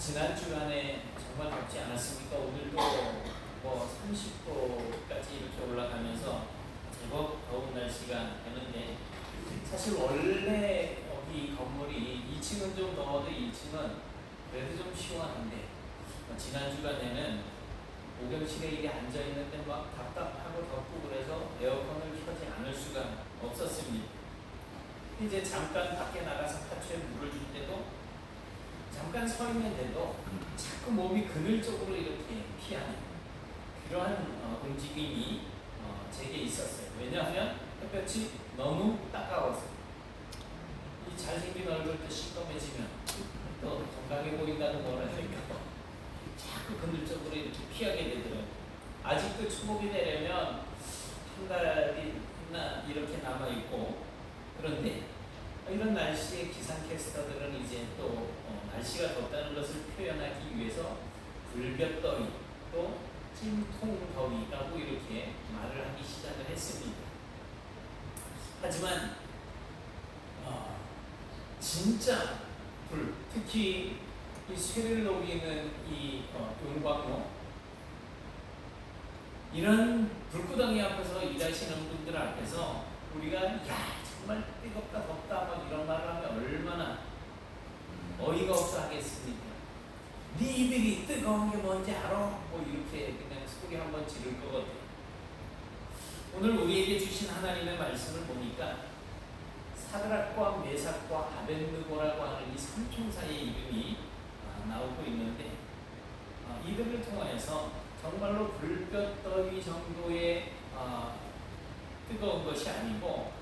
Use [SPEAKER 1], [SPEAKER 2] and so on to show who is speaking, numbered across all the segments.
[SPEAKER 1] 지난 주간에 정말 덥지 않았습니까? 오늘도 뭐 30도까지 이렇게 올라가면서 제법 더운 날씨가 되는데, 사실 원래 여기 건물이 2층은 좀 더워도 1층은 그래도 좀 시원한데, 지난 주간에는 오경실에 이게 앉아 있는데 막 답답하고 덥고 그래서 에어컨을 켜지 않을 수가 없었습니다. 이제 잠깐 밖에 나가서 파초에 물을 줄 때도 잠깐 서 있는데도 자꾸 몸이 그늘 쪽으로 이렇게 피하는 그러한 움직임이 제게 있었어요. 왜냐하면 햇볕이 너무 따가워서. 이 잘생긴 얼굴도 시꺼매지면 또 건강해 보인다는 거라니까 자꾸 그늘 쪽으로 이렇게 피하게 되더라고요. 아직도 추복이 되려면 한 달이나 이렇게 남아있고, 그런데 이런 날씨에 기상캐스터들은 이제 또 날씨가 덥다는 것을 표현하기 위해서 불볕더위 또 찜통더위라고 이렇게 말을 하기 시작을 했습니다. 하지만 진짜 불, 특히 이 쇠를 녹이는 이 용광로, 이런 불구덩이 앞에서 일하시는 분들 앞에서 우리가 정말 뜨겁다 덥다 막 이런 말을 하면 얼마나 어이가 없어 하겠습니까? 니들이 뜨거운 게 뭔지 알아? 뭐 이렇게 그냥 소리 한번 지를 거거든요. 오늘 우리에게 주신 하나님의 말씀을 보니까 사드락과 메삭과 아벳느고라고 하는 이 삼총사의 이름이 나오고 있는데, 이들을 통하여서 정말로 불볕더위 정도의 뜨거운 것이 아니고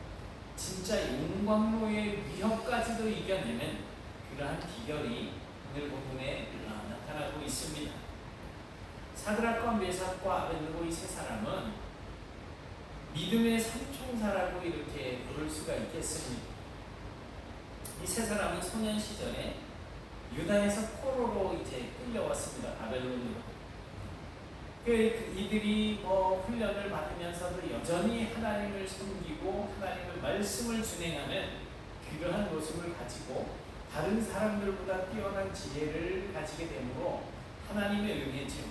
[SPEAKER 1] 진짜 용광로의 위협까지도 이겨내는 그러한 비결이 오늘 본문에 나타나고 있습니다. 사드락과 메삭과 아벳느고 이 세 사람은 믿음의 삼총사라고 이렇게 부를 수가 있겠습니다. 이 세 사람은 소년 시절에 유다에서 포로로 이제 끌려왔습니다. 바벨론으로. 이들이 훈련을 받으면서도 여전히 하나님을 섬기고 하나님의 말씀을 준행하는 그러한 모습을 가지고 다른 사람들보다 뛰어난 지혜를 가지게 되므로 하나님의 은혜죠.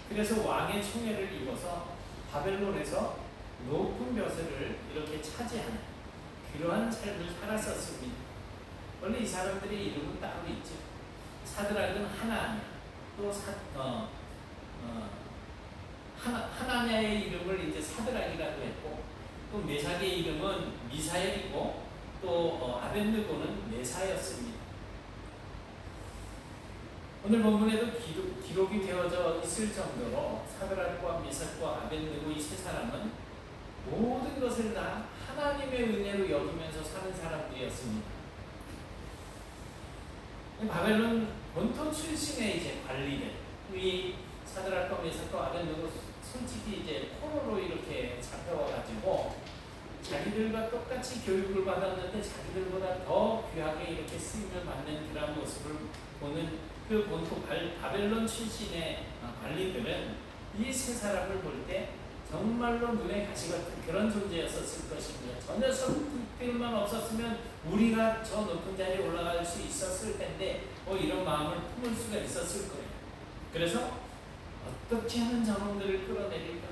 [SPEAKER 1] 그래서 왕의 총애를 입어서 바벨론에서 높은 벼슬을 이렇게 차지하는 그러한 삶을 살았었습니다. 원래 이 사람들의 이름은 따로 있죠. 사드락은 하나냐, 또 하나냐의 이름을 이제 사드락이라고 했고, 또 메삭의 이름은 미사엘이고, 또 아벳느고는 메사였습니다. 오늘 본문에도 기록이 되어져 있을 정도로 사드락과 메삭과 아벳느고 이 세 사람은 모든 것을 다 하나님의 은혜로 여기면서 사는 사람들이었습니다. 바벨론 본토 출신의 이제 관리들, 이 사드락과 메삭과 아벳느고 솔직히 이제 포로로 이렇게 잡혀와가지고 자기들과 똑같이 교육을 받았는데 자기들보다 더 귀하게 이렇게 쓰임을 받는 그런 모습을 보는 그 본토 바벨론 출신의 관리들은 이 세 사람을 볼 때 정말로 눈에 가시 같은 그런 존재였었을 것입니다. 저 녀석들만 없었으면 우리가 저 높은 자리에 올라갈 수 있었을 텐데 이런 마음을 품을 수가 있었을 거예요. 그래서 어떻게 하면 저놈들을 끌어내릴까?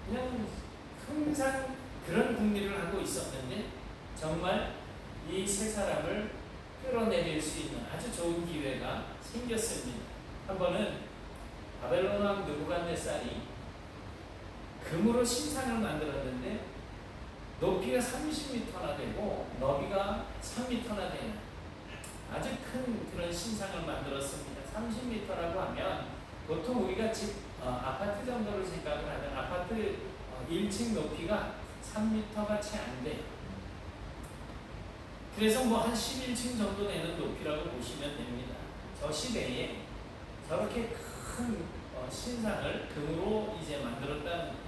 [SPEAKER 1] 그냥 항상 그런 궁리를 하고 있었는데 정말 이 세 사람을 끌어내릴 수 있는 아주 좋은 기회가 생겼습니다. 한 번은 바벨론 왕 느부갓네살이 금으로 신상을 만들었는데 높이가 30m나 되고 너비가 3m나 되는 아주 큰 그런 신상을 만들었습니다. 30m라고 하면 보통 우리가 집 아파트 정도를 생각을 하면 아파트 1층 높이가 3m가 채 안 돼요. 그래서 한 11층 정도 되는 높이라고 보시면 됩니다. 저 시대에 저렇게 큰 신상을 금으로 이제 만들었다는,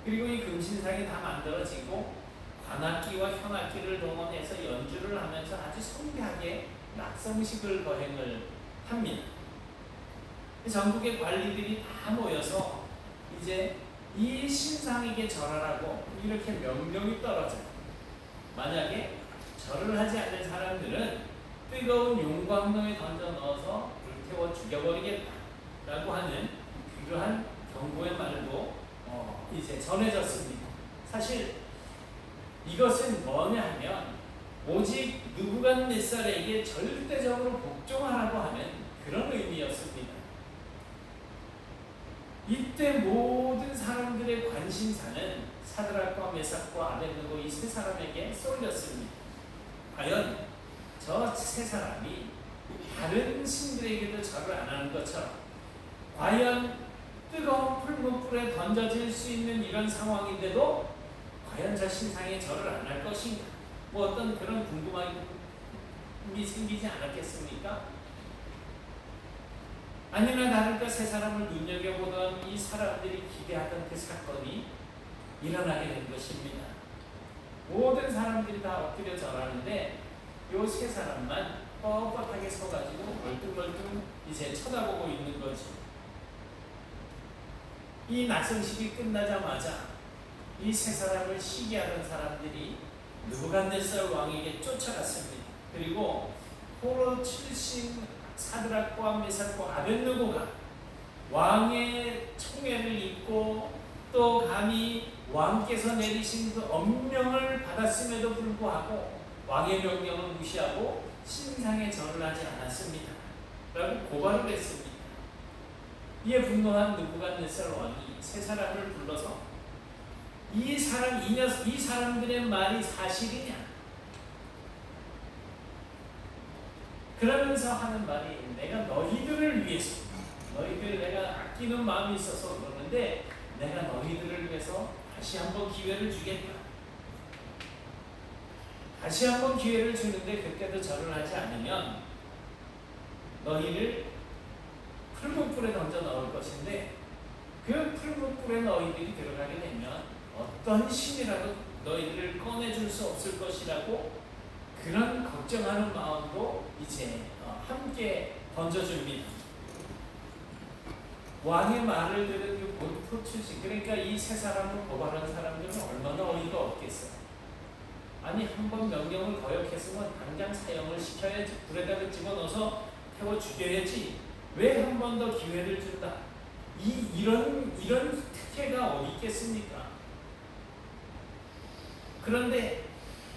[SPEAKER 1] 그리고 이 금신상이 다 만들어지고 관악기와 현악기를 동원해서 연주를 하면서 아주 성대하게 낙성식을 거행을 합니다. 전국의 관리들이 다 모여서 이제 이 신상에게 절하라고 이렇게 명령이 떨어져요. 만약에 절을 하지 않는 사람들은 뜨거운 용광로에 던져 넣어서 불태워 죽여버리겠다라고 하는 그러한 경고의 말도 이제 전해졌습니다. 사실 이것은 뭐냐 하면 오직 느부갓네살에게 절대적으로 복종하라고 하는 그런 의미였습니다. 이때 모든 사람들의 관심사는 사드락과 메삭과 아벳느고 이 세 사람에게 쏠렸습니다. 과연 저 세 사람이 다른 신들에게도 절을 안 하는 것처럼 과연 뜨거운 풀무불에 던져질 수 있는 이런 상황인데도 과연 저 신상에 절을 안 할 것인가? 뭐 어떤 그런 궁금함이 생기지 않았겠습니까? 아니나 다를까 세 사람을 눈여겨보던 이 사람들이 기대하던 그 사건이 일어나게 된 것입니다. 모든 사람들이 다 엎드려 절하는데 요 세 사람만 뻣뻣하게 서가지고 멀뚱멀뚱 이제 쳐다보고 있는 거지. 이 낙성식이 끝나자마자 이 세 사람을 시기하던 사람들이 느부갓네살 왕에게 쫓아갔습니다. 그리고 포로 출신 사드락과 메삭과 아벳느고가 왕의 총애를 입고 또 감히 왕께서 내리신 그 엄명을 받았음에도 불구하고 왕의 명령을 무시하고 신상에 절을 하지 않았습니다. 라고 고발을 했습니다. 이에 분노한 느부갓네살 왕이 세 사람을 불러서 이 사람들의 말이 사실이냐? 그러면서 하는 말이 내가 너희들을 위해서 너희들 내가 아끼는 마음이 있어서 그러는데 내가 너희들을 위해서 다시 한번 기회를 주겠다. 다시 한번 기회를 주는데 그때도 절을 하지 않으면 너희를 풀무불에 던져 넣을 것인데 그 풀무불에 너희들이 들어가게 되면 어떤 신이라도 너희들을 꺼내줄 수 없을 것이라고 그런 걱정하는 마음도 이제 함께 던져줍니다. 왕의 말을 들은 그 본토 출신, 그러니까 이 세 사람을 고발한 사람들은 얼마나 어이가 없겠어요. 아니 한 번 명령을 거역했으면 당장 사형을 시켜야지, 불에다가 집어넣어서 태워 죽여야지. 왜 한 번 더 기회를 준다? 이런 특혜가 어디 있겠습니까? 그런데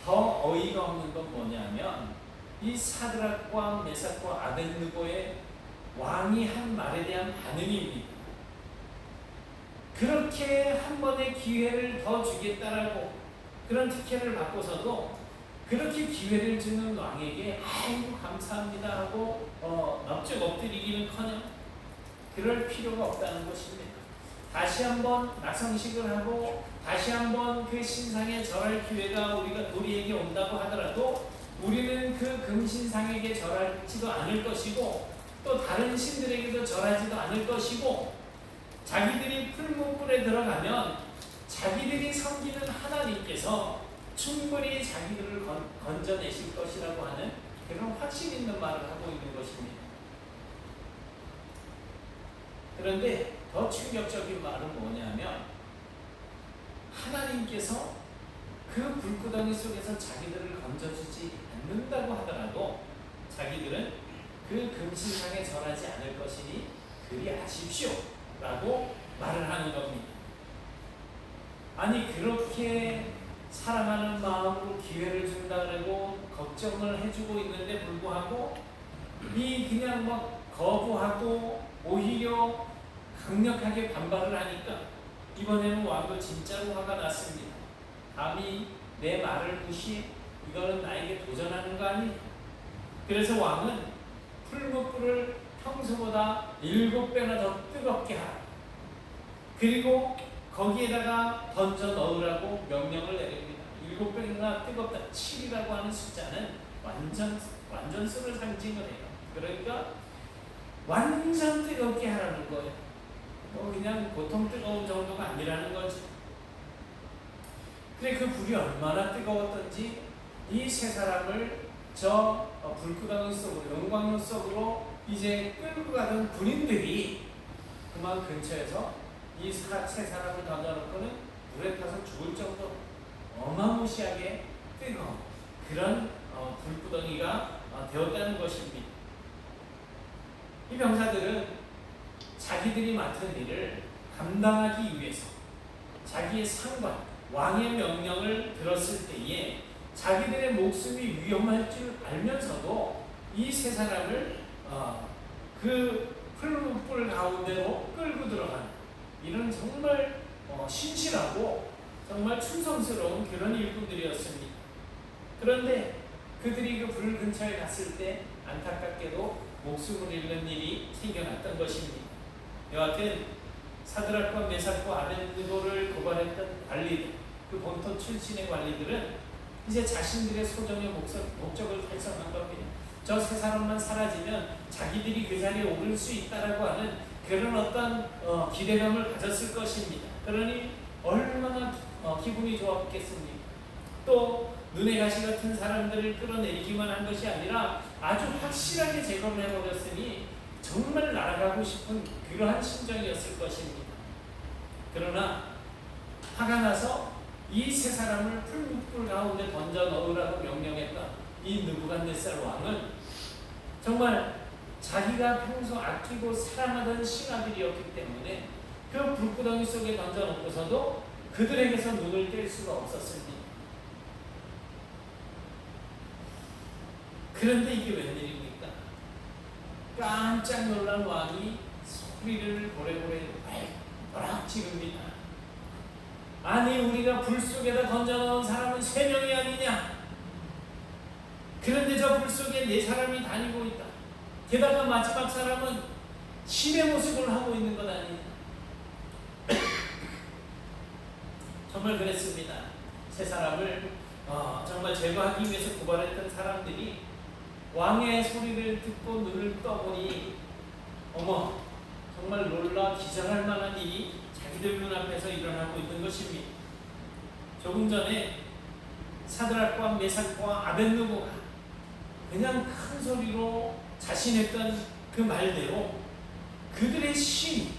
[SPEAKER 1] 더 어이가 없는 건 뭐냐면 이 사드락과 메삭과 아벳느고의 왕이 한 말에 대한 반응입니다. 그렇게 한 번의 기회를 더 주겠다라고 그런 특혜를 받고서도 그렇게 기회를 주는 왕에게 아이고 감사합니다 하고 납작 엎드리기는커녕 그럴 필요가 없다는 것입니다. 다시 한번 낙성식을 하고 다시 한번 그 신상에 절할 기회가 우리에게 온다고 하더라도 우리는 그 금신상에게 절하지도 않을 것이고 또 다른 신들에게도 절하지도 않을 것이고 자기들이 풀무불에 들어가면 자기들이 섬기는 하나님께서 충분히 자기들을 건져내실 것이라고 하는 그런 확신 있는 말을 하고 있는 것입니다. 그런데 더 충격적인 말은 뭐냐면 하나님께서 그 불구덩이 속에서 자기들을 건져주지 않는다고 하더라도 자기들은 그 금신상에 절하지 않을 것이니 그리하십시오 라고 말을 하는 겁니다. 아니 그렇게 사랑하는 마음으로 기회를 준다 그러고 걱정을 해주고 있는데 불구하고 이 그냥 막 거부하고 오히려 강력하게 반발을 하니까 이번에는 왕도 진짜로 화가 났습니다. 감히 내 말을 무시해? 이거는 나에게 도전하는 거 아니냐? 그래서 왕은 풀무불을 평소보다 7배나 더 뜨겁게 하라. 그리고 거기에다가 던져 넣으라고 명령을 내립니다. 7배나 뜨겁다. 7이라고 하는 숫자는 완전수를 상징을 해요. 그러니까 완전 뜨겁게 하라는 거예요. 그냥 보통 뜨거운 정도가 아니라는 거지. 그래 그 불이 얼마나 뜨거웠던지 이 세 사람을 저 불구덩이 속으로 용광로 속으로 이제 끌고 가던 군인들이 그만 근처에서 이 세 사람을 던져놓고는 물에 타서 죽을 정도로 어마무시하게 뜨거운 그런 불구덩이가 되었다는 것입니다. 이 병사들은 자기들이 맡은 일을 감당하기 위해서 자기의 상관, 왕의 명령을 들었을 때에 자기들의 목숨이 위험할 줄 알면서도 이 세 사람을 그 풀무불 가운데로 끌고 들어가는 이런 정말 신실하고 정말 충성스러운 그런 일꾼들이었습니다. 그런데 그들이 그 불 근처에 갔을 때 안타깝게도 목숨을 잃는 일이 생겨났던 것입니다. 여하튼 사드락과 메삭과 아벤느고를 고발했던 관리들, 그 본토 출신의 관리들은 이제 자신들의 소정의 목적을 달성한 겁니다. 저 세 사람만 사라지면 자기들이 그 자리에 오를 수 있다라고 하는 그런 어떤 기대감을 가졌을 것입니다. 그러니 얼마나 기분이 좋았겠습니까? 또 눈에 가시 같은 사람들을 끌어내리기만 한 것이 아니라 아주 확실하게 제거를 해버렸으니 정말 날아가고 싶은 그러한 심정이었을 것입니다. 그러나 화가 나서 이 세 사람을 풀무불 가운데 던져 넣으라고 명령했던 이 느부갓네살 왕은 정말 자기가 평소 아끼고 사랑하던 신하들이었기 때문에 그 불구덩이 속에 던져 놓고서도 그들에게서 눈을 뗄 수가 없었습니다. 그런데 이게 웬일입니까? 깜짝 놀란 왕이 소리를 고래고래 발락 지릅니다. 아니 우리가 불 속에다 던져놓은 사람은 3명이 아니냐? 그런데 저 불 속에 4사람이 다니고 있다. 게다가 마지막 사람은 신의 모습을 하고 있는 것 아니냐? 정말 그랬습니다. 3사람을 정말 제거하기 위해서 고발했던 사람들이 왕의 소리를 듣고 눈을 떠보니 어머 정말 놀라 기절할 만한 일이 자기들 눈앞에서 일어나고 있는 것입니다. 조금 전에 사드락과 메삭과 아벤느고가 그냥 큰 소리로 자신했던 그 말대로 그들의 신이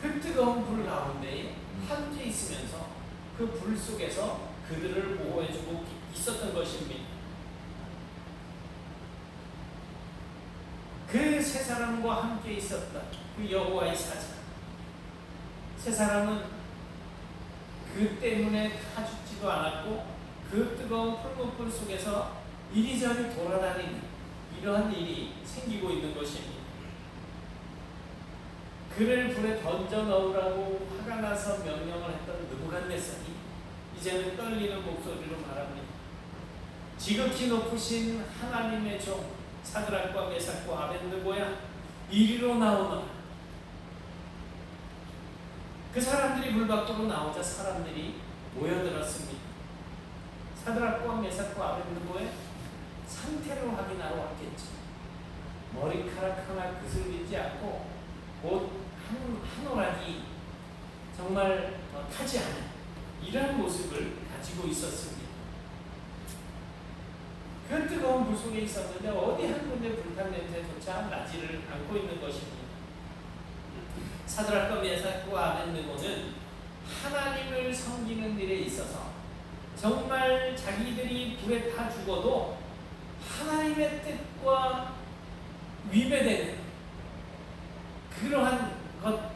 [SPEAKER 1] 그 뜨거운 불 가운데에 함께 있으면서 그 불 속에서 그들을 보호해주고 있었던 것입니다. 그 세 사람과 함께 있었던 그 여호와의 사자, 세 사람은 그 때문에 타 죽지도 않았고 그 뜨거운 풀무불 속에서 이리저리 돌아다니는 이러한 일이 생기고 있는 것입니다. 그를 불에 던져 넣으라고 화가 나서 명령을 했던 느부갓네살이 이제는 떨리는 목소리로 말합니다. 지극히 높으신 하나님의 종 사드락과 메삭과 아벤느고야 이리로 나오너라. 그 사람들이 물 밖으로 나오자 사람들이 모여들었습니다. 사드락과 메삭과 아벤느고의 상태를 확인하러 왔겠죠. 머리카락 하나 그슬리지 않고 옷 한 오락이 정말 타지 않은 이러한 모습을 가지고 있었습니다. 그 뜨거운 불 속에 있었는데 어디 한 군데 불탄 냄새조차 나지를 않고 있는 것입니다. 사드락과 메삭과 아벤느고는 하나님을 섬기는 일에 있어서 정말 자기들이 불에 타 죽어도 하나님의 뜻과 위배되는 그러한 것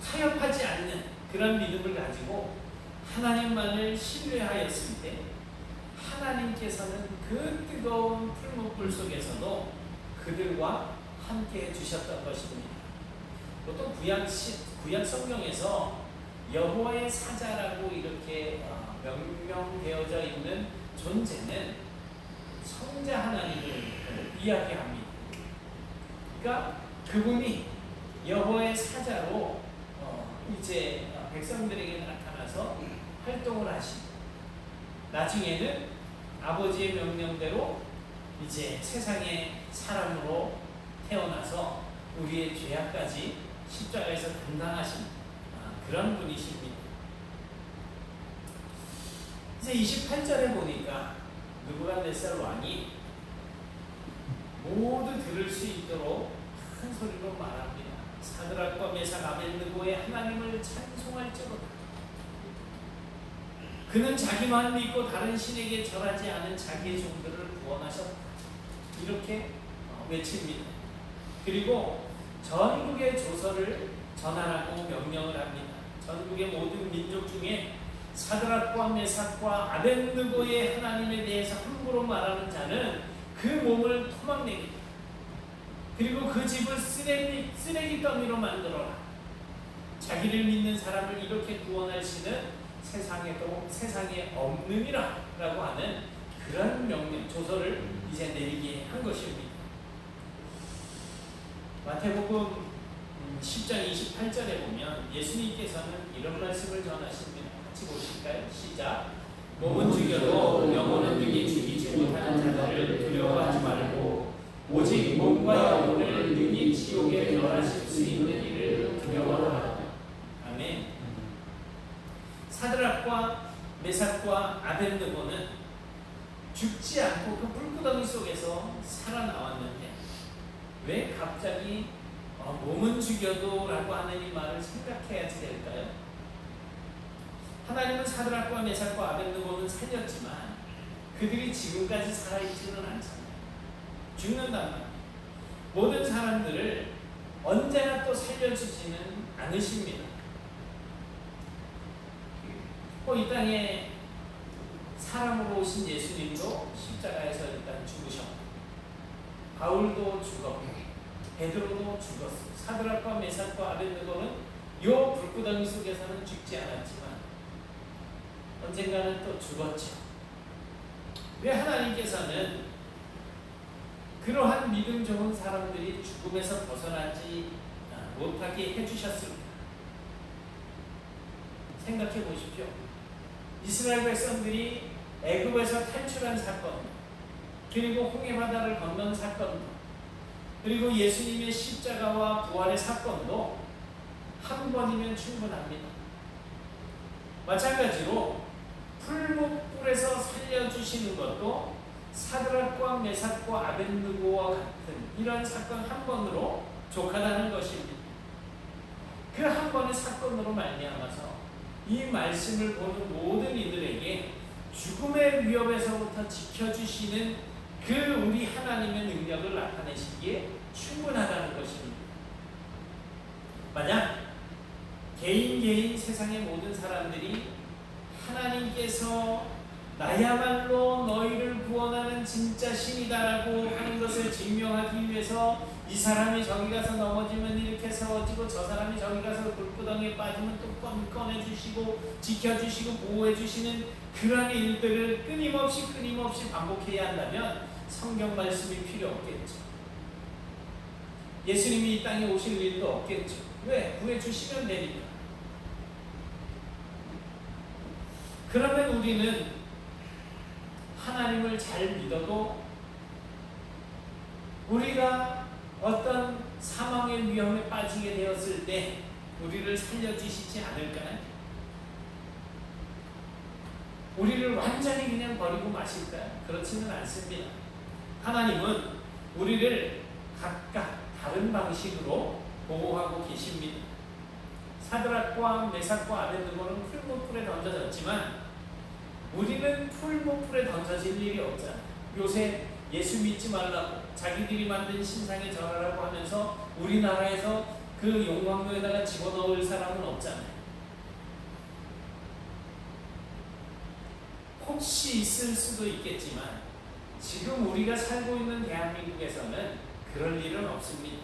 [SPEAKER 1] 타협하지 않는 그런 믿음을 가지고 하나님만을 신뢰하였을 때 하나님께서는 그 뜨거운 풀무불 속에서도 그들과 함께 해주셨던 것입니다. 보통 구약 성경에서 여호와의 사자라고 이렇게 명명되어져 있는 존재는 성자 하나님을 이야기합니다. 그러니까 그분이 여호와의 사자로 이제 백성들에게 나타나서 활동을 하시고 나중에는 아버지의 명령대로 이제 세상의 사람으로 태어나서 우리의 죄악까지 십자가에서 감당하신 그런 분이십니다. 이제 28절에 보니까 느부갓네살 왕이 모두 들을 수 있도록 큰 소리로 말합니다. 사드락과 메삭 아벤느고의 하나님을 찬송할지로다. 그는 자기만 믿고 다른 신에게 절하지 않은 자기의 종들을 구원하셨다. 이렇게 외칩니다. 그리고 전국의 조서를 전하라고 명령을 합니다. 전국의 모든 민족 중에 사드락과 메삭과 아벳느고의 하나님에 대해서 함부로 말하는 자는 그 몸을 토막내겠다. 그리고 그 집을 쓰레기 더미로 만들어라. 자기를 믿는 사람을 이렇게 구원할 신은 세상에 없느니라 라고 하는 그런 명령, 조서를 이제 내리게 한 것입니다. 마태복음 10장 28절에 보면 예수님께서는 이런 말씀을 전하십니다. 같이 보실까요? 시작. 몸은 죽여도 영혼은 능히 죽이지 못하는 자들을 두려워하지 말고 오직 몸과 영혼을 능히 지옥에 멸하실 수 있는 이를 두려워하라. 아멘. 사드락과 메삭과 아벳느고는 죽지 않고 그 불구덩이 속에서 살아나왔는데 왜 갑자기 몸은 죽여도 라고 하는 이 말을 생각해야지 될까요? 하나님은 사드락과 메삭과 아벳느고는 살렸지만 그들이 지금까지 살아있지는 않잖아요. 죽는단 말이에요. 모든 사람들을 언제나 또 살려주지는 않으십니다. 이 땅에 사람으로 오신 예수님도 십자가에서 일단 죽으셨고 바울도 죽었고 베드로도 죽었어요. 사드락과 메삭과 아벳느고는 이 불구덩이 속에서는 죽지 않았지만 언젠가는 또 죽었죠. 왜 하나님께서는 그러한 믿음 좋은 사람들이 죽음에서 벗어나지 못하게 해주셨을까? 생각해 보십시오. 이스라엘 백성들이 애굽에서 탈출한 사건, 그리고 홍해바다를 건넌 사건도, 그리고 예수님의 십자가와 부활의 사건도 한 번이면 충분합니다. 마찬가지로 풀무불에서 살려주시는 것도 사드락과 메삭과 아벳느고와 같은 이런 사건 한 번으로 족하다는 것입니다. 그 한 번의 사건으로 말미암아서 이 말씀을 보는 모든 이들에게 죽음의 위협에서부터 지켜주시는 그 우리 하나님의 능력을 나타내시기에 충분하다는 것입니다. 만약 개인 세상의 모든 사람들이 하나님께서 나야말로 너희를 구원하는 진짜 신이다라고 하는 것을 증명하기 위해서 이 사람이 저기 가서 넘어지면 이렇게 세워지고 저 사람이 저기 가서 불구덩이에 빠지면 또 꺼내주시고 지켜주시고 보호해주시는 그런 일들을 끊임없이 반복해야 한다면 성경 말씀이 필요 없겠죠. 예수님이 이 땅에 오실 일도 없겠죠. 왜? 구해주시면 되니까. 그러면 우리는 하나님을 잘 믿어도 우리가 어떤 사망의 위험에 빠지게 되었을 때 우리를 살려주시지 않을까요? 우리를 완전히 그냥 버리고 마실까요? 그렇지는 않습니다. 하나님은 우리를 각각 다른 방식으로 보호하고 계십니다. 사드락과 메삭과 아벳느고는 풀무불에 던져졌지만 우리는 풀무불에 던져질 일이 없잖아요. 요새 예수 믿지 말라고 자기들이 만든 신상에 절하라고 하면서 우리나라에서 그 용광로에다가 집어넣을 사람은 없잖아요. 혹시 있을 수도 있겠지만 지금 우리가 살고 있는 대한민국에서는 그럴 일은 없습니다.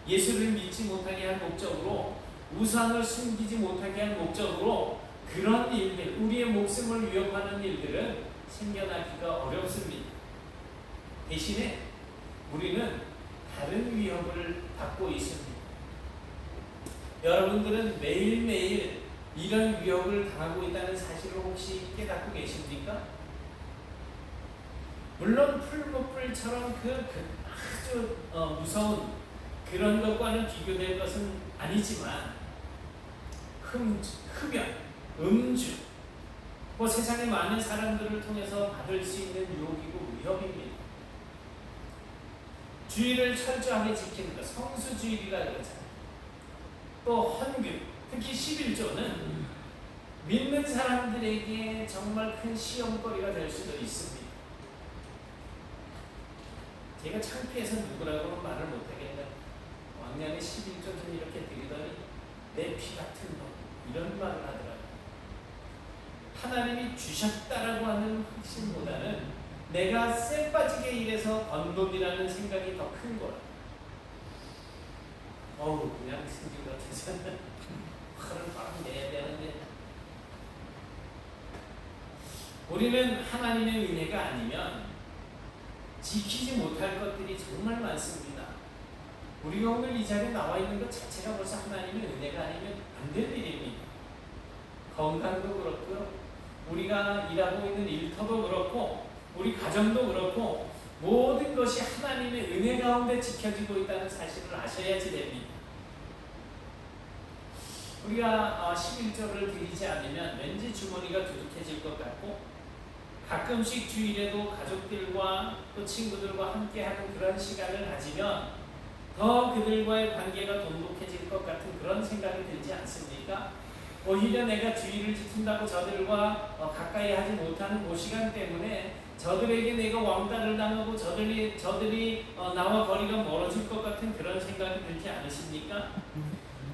[SPEAKER 1] 예수를 믿지 못하게 할 목적으로, 우상을 숨기지 못하게 할 목적으로 그런 일들, 우리의 목숨을 위협하는 일들은 생겨나기가 어렵습니다. 대신에 우리는 다른 위협을 받고 있습니다. 여러분들은 매일매일 이런 위협을 당하고 있다는 사실을 혹시 깨닫고 계십니까? 물론 풀무불처럼 아주 무서운 그런 것과는 비교될 것은 아니지만 흡연, 음주, 세상의 많은 사람들을 통해서 받을 수 있는 유혹이고 위협입니다. 주의를 철저하게 지키는 것, 성수주의라 그러잖아요. 또 헌금, 특히 11조는 믿는 사람들에게 정말 큰 시험거리가 될 수도 있습니다. 제가 창피해서 누구라고는 말을 못하겠네. 왕년에 11조 좀 이렇게 드리더니 내 피 같은 놈 이런 말을 하더라고요. 하나님이 주셨다라고 하는 확신보다는 내가 쎄 빠지게 일해서 번 돈이라는 생각이 더 큰 거야. 그냥 승질 같아서는 화를 막 내야 되는데, 우리는 하나님의 은혜가 아니면 지키지 못할 것들이 정말 많습니다. 우리가 오늘 이 자리에 나와 있는 것 자체가 벌써 하나님의 은혜가 아니면 안 될 일입니다. 건강도 그렇고요, 우리가 일하고 있는 일터도 그렇고, 우리 가정도 그렇고, 모든 것이 하나님의 은혜 가운데 지켜지고 있다는 사실을 아셔야지 됩니다. 우리가 11조를 드리지 않으면 왠지 주머니가 두둑해질 것 같고, 가끔씩 주일에도 가족들과 또 친구들과 함께하는 그런 시간을 가지면 더 그들과의 관계가 돈독해질 것 같은 그런 생각이 들지 않습니까? 오히려 내가 주의를 지킨다고 저들과 가까이 하지 못하는 그 시간 때문에 저들에게 내가 왕따를 당하고 저들이 나와 거리가 멀어질 것 같은 그런 생각이 들지 않으십니까?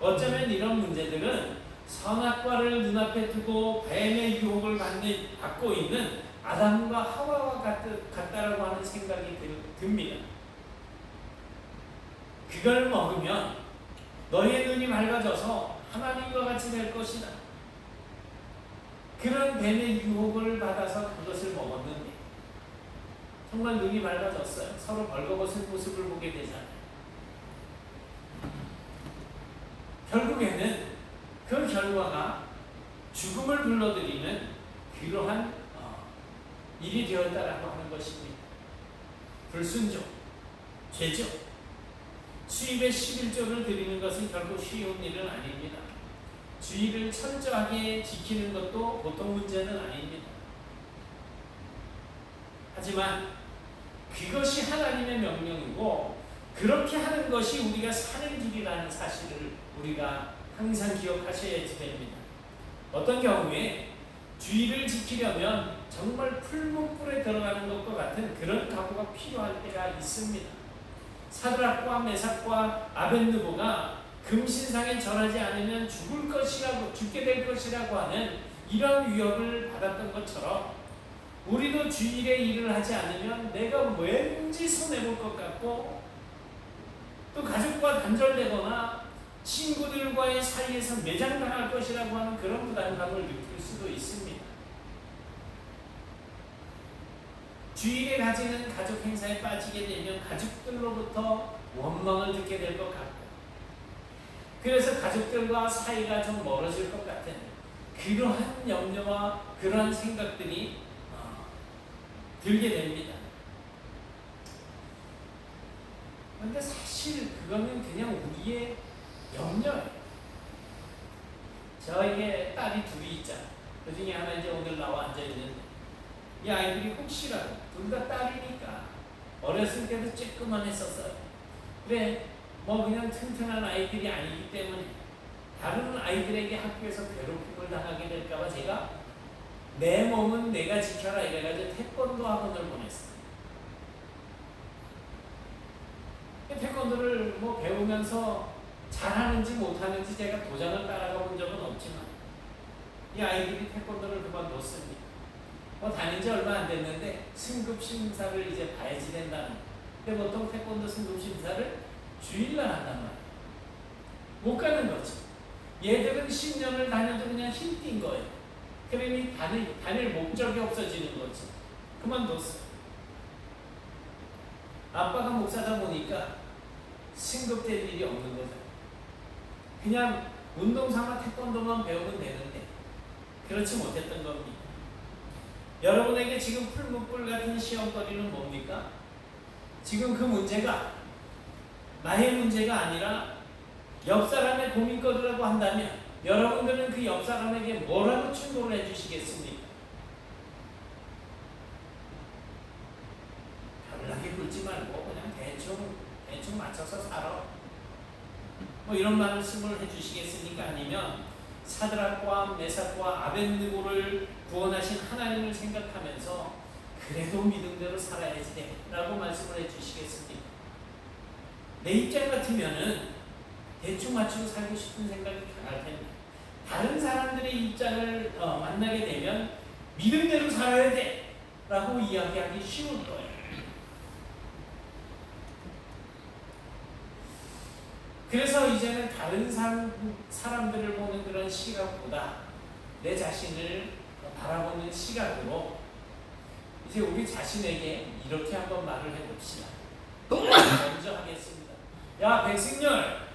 [SPEAKER 1] 어쩌면 이런 문제들은 선악과를 눈앞에 두고 뱀의 유혹을 받고 있는 아담과 하와와 같다라고 하는 생각이 듭니다. 그걸 먹으면 너희의 눈이 밝아져서 하나님과 같이 될 것이다. 그런 뱀의 유혹을 받아서 그것을 먹었는데 정말 눈이 밝아졌어요. 서로 벌거벗은 모습을 보게 되잖아요. 결국에는 그 결과가 죽음을 불러들이는 그러한 일이 되었다라고 하는 것입니다. 불순종, 죄죠. 수입의 11조를 드리는 것은 결코 쉬운 일은 아닙니다. 주의를 철저하게 지키는 것도 보통 문제는 아닙니다. 하지만 그것이 하나님의 명령이고 그렇게 하는 것이 우리가 사는 길이라는 사실을 우리가 항상 기억하셔야지 됩니다. 어떤 경우에 주의를 지키려면 정말 풀무불에 들어가는 것과 같은 그런 각오가 필요할 때가 있습니다. 사드락과 메삭과 아벳느고가 금신상에 절하지 않으면 죽게 될 것이라고 하는 이런 위협을 받았던 것처럼 우리도 주일에 일을 하지 않으면 내가 왠지 손해볼 것 같고 또 가족과 단절되거나 친구들과의 사이에서 매장당할 것이라고 하는 그런 부담감을 느낄 수도 있습니다. 주일에 가지는 가족 행사에 빠지게 되면 가족들로부터 원망을 듣게 될 것 같고, 그래서 가족들과 사이가 좀 멀어질 것 같은 그러한 염려와 그러한 생각들이 들게 됩니다. 그런데 사실 그거는 그냥 우리의 염려예요. 저에게 딸이 둘이 있잖아요. 그 중에 하나 이제 오늘 나와 앉아있는데, 이 아이들이 혹시라도 둘 다 딸이니까 어렸을 때도 쬐끄만 했었어요. 그래 뭐 그냥 튼튼한 아이들이 아니기 때문에 다른 아이들에게 학교에서 괴롭힘을 당하게 될까봐 제가 내 몸은 내가 지켜라 이래가지고 태권도 학원을 보냈어요. 태권도를 뭐 배우면서 잘하는지 못하는지 제가 도장을 따라가 본 적은 없지만 이 아이들이 태권도를 그만뒀습니다. 다닌 지 얼마 안 됐는데 승급 심사를 이제 봐야지 된다는. 근데 보통 태권도 승급 심사를 주일날 한단 말이에요. 못 가는 거죠. 얘들은 10년을 다녀도 그냥 힘 띈 거예요. 그러니 다닐 목적이 없어지는 거죠. 그만뒀어요. 아빠가 목사다 보니까 승급될 일이 없는 거죠. 그냥 운동삼아 태권도만 배우면 되는데 그렇지 못했던 겁니다. 여러분에게 지금 풀무불 같은 시험거리는 뭡니까? 지금 그 문제가 나의 문제가 아니라 옆 사람의 고민거리라고 한다면 여러분들은 그 옆 사람에게 뭐라고 충고를 해주시겠습니까? 별나게 굴지 말고 그냥 대충 맞춰서 살아. 뭐 이런 말씀을 해주시겠습니까? 아니면 사드락과 메삭과 아벳느고를 구원하신 하나님을 생각하면서 그래도 믿음대로 살아야지 돼 라고 말씀을 해주시겠습니다. 내 입장 같으면은 대충 맞추고 살고 싶은 생각이 강할 텐데 다른 사람들의 입장을 만나게 되면 믿음대로 살아야 돼 라고 이야기하기 쉬울 거예요. 그래서 이제는 다른 사람들을 보는 그런 시각보다 내 자신을 바라보는 시각으로 이제 우리 자신에게 이렇게 한번 말을 해봅시다. 먼저 하겠습니다. 야 백승열,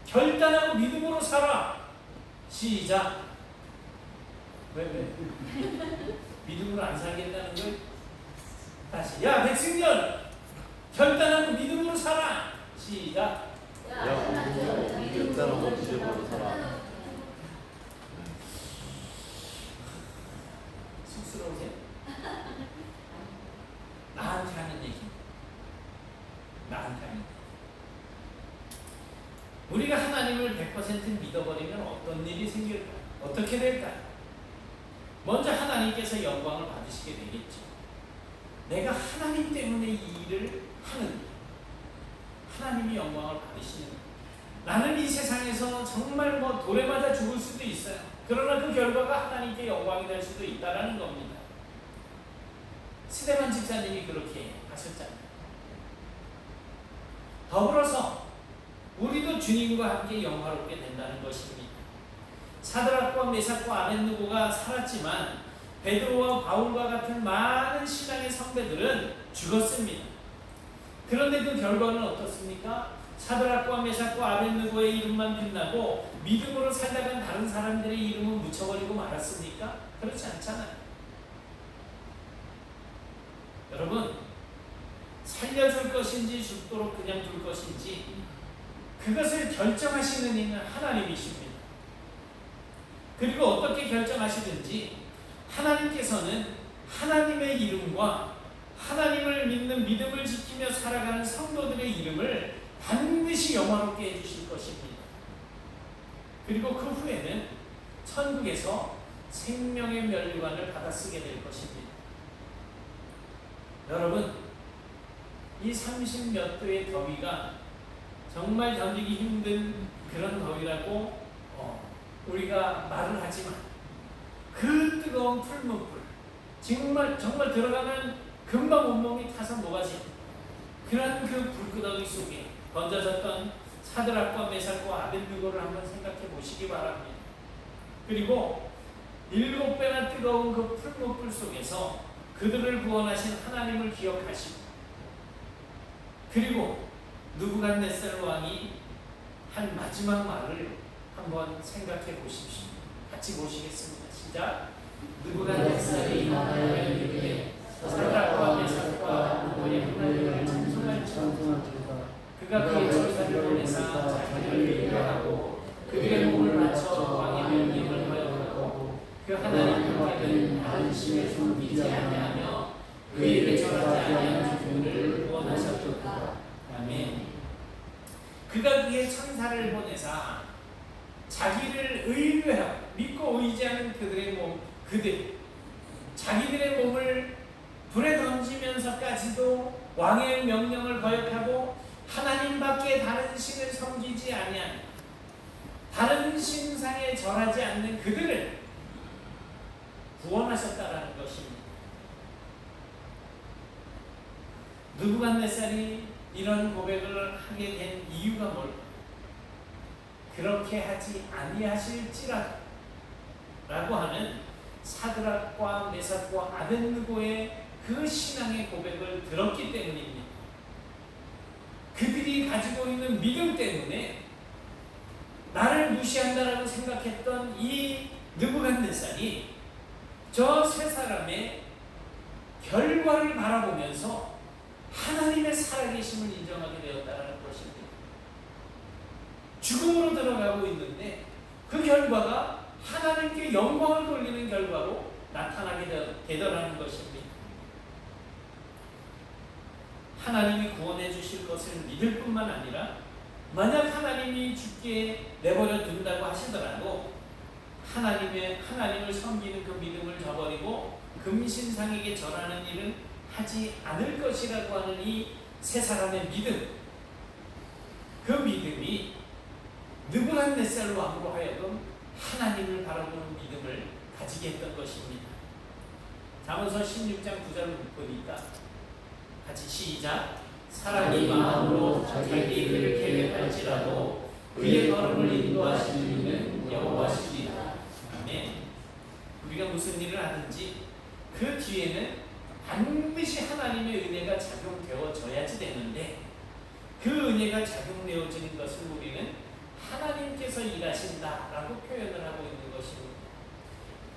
[SPEAKER 1] 결단하고 믿음으로 살아. 시작. 왜? 믿음으로 안 살겠다는 걸? 다시. 야 백승열, 결단하고 믿음으로 살아. 시작.
[SPEAKER 2] 결단하고 믿음으로 살아.
[SPEAKER 1] 쑥스러우세요? 나한테 하는 얘기. 나한테 하는 얘기. 우리가 하나님을 100% 믿어버리면 어떤 일이 생길까요? 어떻게 될까요? 먼저 하나님께서 영광을 받으시게 되겠죠. 내가 하나님 때문에 이 일을 하는, 하나님이 영광을 받으시는. 나는 이 세상에서 정말 돌에 맞아 죽을 수도 있어요. 그러나 그 결과가 하나님께 영광이 될 수도 있다는 겁니다. 스데반 집사님이 그렇게 하셨잖아요. 더불어서 우리도 주님과 함께 영화롭게 된다는 것입니다. 사드락과 메삭과 아벳느고가 살았지만 베드로와 바울과 같은 많은 신앙의 선배들은 죽었습니다. 그런데 그 결과는 어떻습니까? 사드락과 메삭과 아벳느고의 이름만 빛나고 믿음으로 살다간 다른 사람들의 이름은 묻혀버리고 말았습니까? 그렇지 않잖아요. 여러분, 살려줄 것인지 죽도록 그냥 둘 것인지 그것을 결정하시는 이는 하나님이십니다. 그리고 어떻게 결정하시든지 하나님께서는 하나님의 이름과 하나님을 믿는 믿음을 지키며 살아가는 성도들의 이름을 반드시 영화롭게 해주실 것입니다. 그리고 그 후에는 천국에서 생명의 면류관을 받아 쓰게 될 것입니다. 여러분, 이 30몇 도의 더위가 정말 견디기 힘든 그런 더위라고 우리가 말을 하지만 그 뜨거운 풀무불 정말 들어가면 금방 온몸이 타서 녹아지는 그런 그 불끄덩이 속에 던져졌던 사드락과 메삭과 아벳느고를 한번 생각해 보시기 바랍니다. 그리고 7배나 뜨거운 그 풀무불 속에서 그들을 구원하신 하나님을 기억하시고, 그리고 느부갓네살 왕이 한 마지막 말을 한번 생각해 보십시오. 같이 보시겠습니다. 시작. 느부갓네살이 나라를 이르되 사드락과 메삭과 아벳느고의 하나님을 찬송할지어다. 그가 그의 천사를 보내사 자기를 위로하고 그들의 몸을 맞춰 왕의 명령을 허용하고 그 하나님께는 다른 신에 섬기지 아니하며 그에게 절하지 아니하는 분을 구원하셨도다. 아멘. 그가 그의 천사를 보내사 자기를 의뢰하고 믿고 의지하는 자기들의 몸을 불에 던지면서까지도 왕의 명령을 거역하고 하나님밖에 다른 신을 섬기지 아니하는, 다른 신상에 절하지 않는 그들을 구원하셨다라는 것입니다. 느부갓네살이 이런 고백을 하게 된 이유가 뭘까? 그렇게 하지 아니하실지라도 라고 하는 사드락과 메삭과 아벳느고의 그 신앙의 고백을 들었기 때문입니다. 그들이 가지고 있는 믿음 때문에 나를 무시한다라고 생각했던 이 느부갓네살이 저 세 사람의 결과를 바라보면서 하나님의 살아계심을 인정하게 되었다는 것입니다. 죽음으로 들어가고 있는데 그 결과가 하나님께 영광을 돌리는 결과로 나타나게 되더라는 것입니다. 하나님이 구원해 주실 것을 믿을 뿐만 아니라 만약 하나님이 죽게 내버려 둔다고 하시더라도 하나님을 섬기는 그 믿음을 저버리고 금신상에게 절하는 일은 하지 않을 것이라고 하는 이 세 사람의 믿음, 그 믿음이 느부갓네살 왕으로 하여금 하나님을 바라보는 믿음을 가지게 했던 것입니다. 잠언서 16장 9절 보니까 같이 시작. 사람이 마음으로 자기 길을 계획할지라도 그의 걸음을 인도하시는 이는 여호와시리라. 아멘. 우리가 무슨 일을 하든지 그 뒤에는 반드시 하나님의 은혜가 작용되어져야지 되는데, 그 은혜가 작용되어지는 것을 우리는 하나님께서 일하신다라고 표현을 하고 있는 것입니다.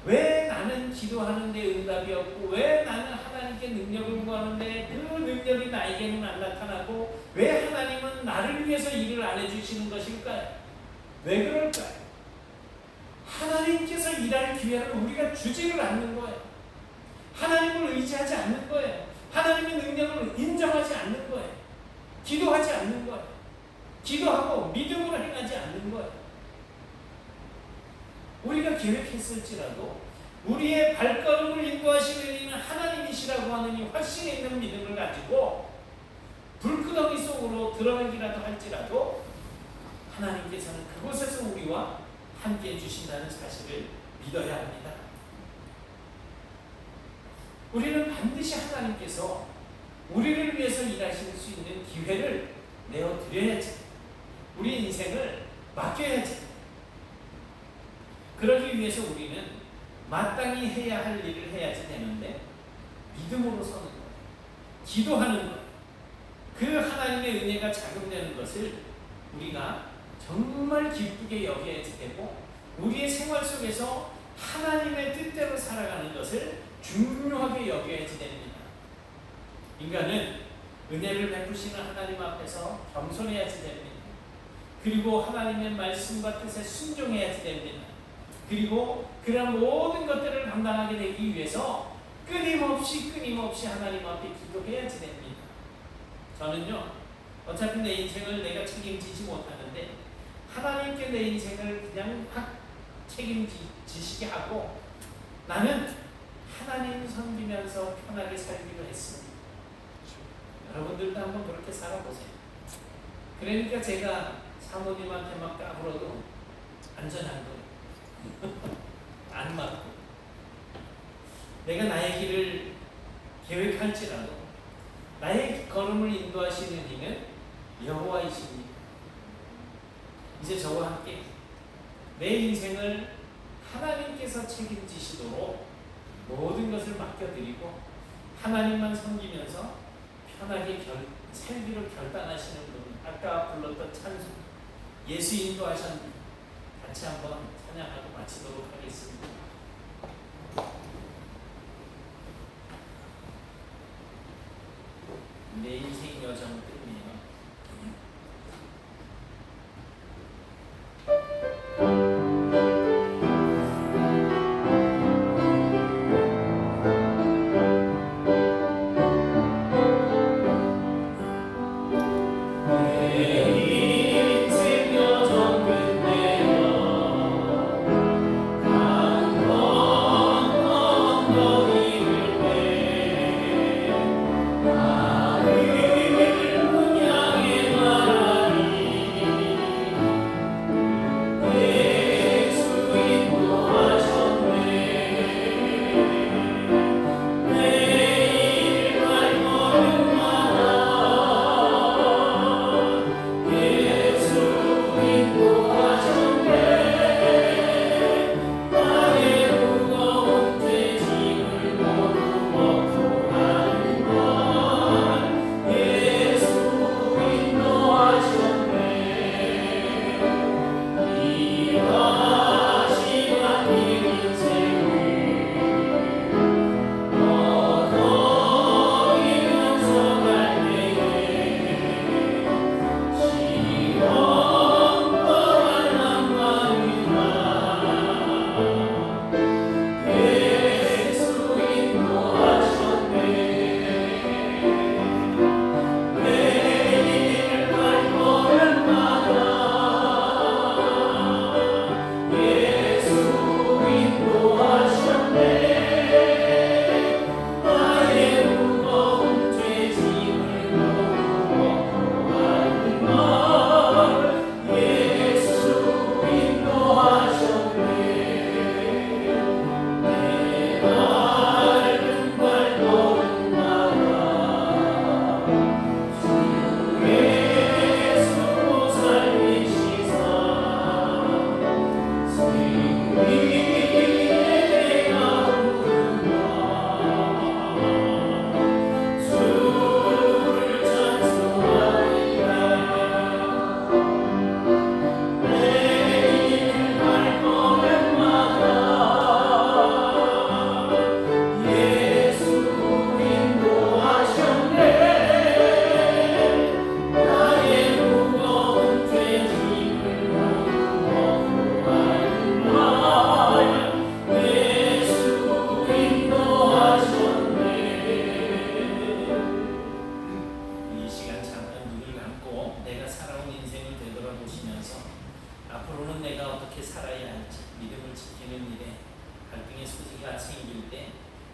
[SPEAKER 1] 왜 나는 기도하는데 응답이 없고, 왜 나는 하나님께 능력을 구하는데 그 능력이 나에게는 안 나타나고, 왜 하나님은 나를 위해서 일을 안 해주시는 것일까요? 왜 그럴까요? 하나님께서 일할 기회를 우리가 주지를 않는 거예요. 하나님을 의지하지 않는 거예요. 하나님의 능력을 인정하지 않는 거예요. 기도하지 않는 거예요. 기도하고 믿음으로 행하지 않는 거예요. 우리가 계획했을지라도 우리의 발걸음을 인도하시는 이는 하나님이시라고 하는 이 확신에 있는 믿음을 가지고 불구덩이 속으로 들어가기라도 할지라도 하나님께서는 그곳에서 우리와 함께 해주신다는 사실을 믿어야 합니다. 우리는 반드시 하나님께서 우리를 위해서 일하실 수 있는 기회를 내어드려야지, 우리 인생을 맡겨야지. 그러기 위해서 우리는 마땅히 해야 할 일을 해야지 되는데, 믿음으로 서는 거예요. 기도하는 거예요. 그 하나님의 은혜가 작용되는 것을 우리가 정말 기쁘게 여겨야지 되고, 우리의 생활 속에서 하나님의 뜻대로 살아가는 것을 중요하게 여겨야지 됩니다. 인간은 은혜를 베푸시는 하나님 앞에서 겸손해야지 됩니다. 그리고 하나님의 말씀과 뜻에 순종해야지 됩니다. 그리고 그런 모든 것들을 감당하게 되기 위해서 끊임없이 하나님 앞에 기도해야지 됩니다. 저는요, 어차피 내 인생을 내가 책임지지 못하는데 하나님께 내 인생을 그냥 확 책임지시게 하고 나는 하나님 섬기면서 편하게 살기로 했습니다. 여러분들도 한번 그렇게 살아보세요. 그러니까 제가 사모님한테 막 까불어도 안전한 거예요. 안 맞고. 내가 나의 길을 계획할지라도 나의 걸음을 인도하시는 이는 여호와이십니다. 이제 저와 함께 내 인생을 하나님께서 책임지시도록 모든 것을 맡겨드리고 하나님만 섬기면서 편하게 살기로 결단하시는 분, 아까 불렀던 찬송, 예수 인도하셨는데 같이 한번 찬양하고 마치도록 하겠습니다. 내 인생 여정 끝이에요.
[SPEAKER 2] 너희를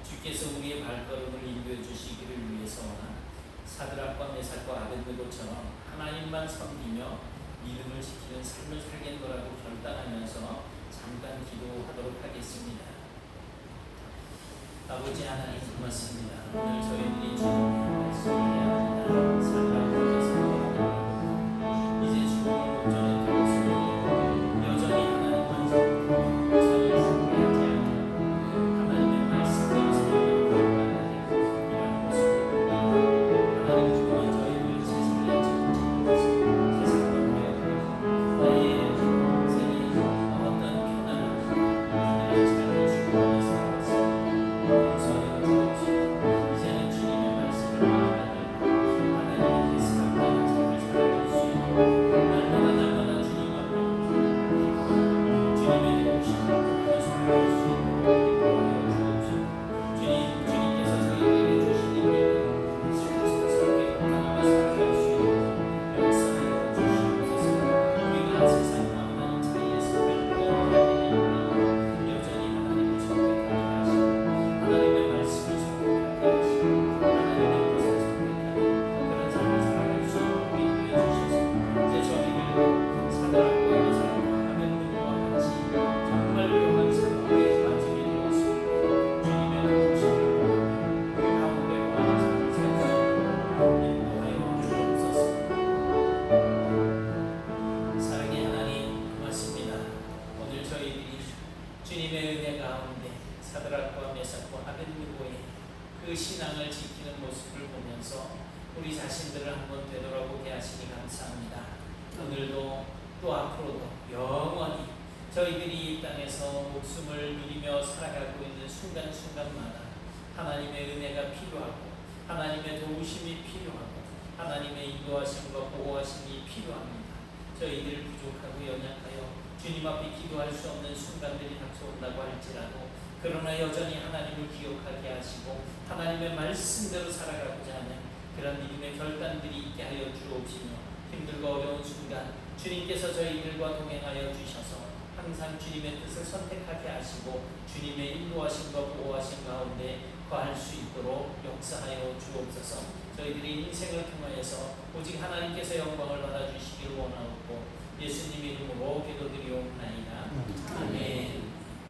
[SPEAKER 1] 주께서 우리의 발걸음을 인도해 주시기를 위해서나 사드락과 메삭과 아벳느고처럼 하나님만 섬기며 믿음을 지키는 삶을 살겠노라고 결단하면서 잠깐 기도하도록 하겠습니다. 아버지 하나님 고맙습니다. 오늘 저희들이 주님의 말씀을 해야 합니다. 사드락과 메삭과 이제 죽음을 목전에 두었으니 여전히 하나님만 섬기고 저희 숭배하지 않는 하나님의 말씀대로 살기를 원하는 이런 모습을 보니 하나님 그동안 저희를 세상에 세상과 나의 인생이 어떤 편안한 그들의 삶을 주고받아 살아왔습니다. 용서하여 주옵시고 이제는 주님의 말씀을 받아들고 하나님의 계시받는 삶을 살아갈 수 있도록 날마다 주님 앞에 주님의 되오심을 받아 살아갈 수 있도록 인도하여 주옵시고 주님께서 저희에게 주신 이 믿음 성스럽게 하나님과 살아갈 수 있도록 역사하여 주시옵소서. 우리가 세상과 하나님 사이에서 갈등하는 여전히 하나님을 선택하게 하시고 하나님의 말씀을 선택하게 하시고 하나님의 것을 선택하는 그런 삶을 살아갈 수 있도록 인도해 주셔서 이제 저희들도 사드락과 메삭과 아벳느고와 같이 정말 위험한 상황에 빠지게 되었습니다. 주님의 도우심을 구하며 그 가운데 거하는 삶을 살 수 있도록 인도하여 주옵소서. 사랑의 하나님 고맙습니다. 오늘 저희들이 주님의 은혜 가운데 사드락과 메삭과 아벳느고의 그 신앙을 지키는 모습을 보면서 우리 자신들을 한번 되돌아보게 하시니 감사합니다. 오늘도 또 앞으로도 영원히 저희들이 이 땅에서 목숨을 누리며 살아가고 있는 순간순간마다 하나님의 은혜가 필요하고 하나님의 도우심이 필요하고 하나님의 인도하심과 보호하심이 필요합니다. 저희들 부족하고 연약하여 주님 앞에 기도할 수 없는 순간들이 닥쳐온다고 할지라도 그러나 여전히 하나님을 기억하게 하시고 하나님의 말씀대로 살아가고자 하는 그런 믿음의 결단들이 있게 하여 주옵시며 힘들고 어려운 순간 주님께서 저희들과 동행하여 주셔서 항상 주님의 뜻을 선택하게 하시고 주님의 인도하심과 보호하심 가운데 거할 수 있도록 역사하여 주옵소서. 저희들의 인생을 통하여서 오직 하나님께서 영광을 받아주시길 원하옵고 예수님 이름으로 기도드리옵나이다. 아멘.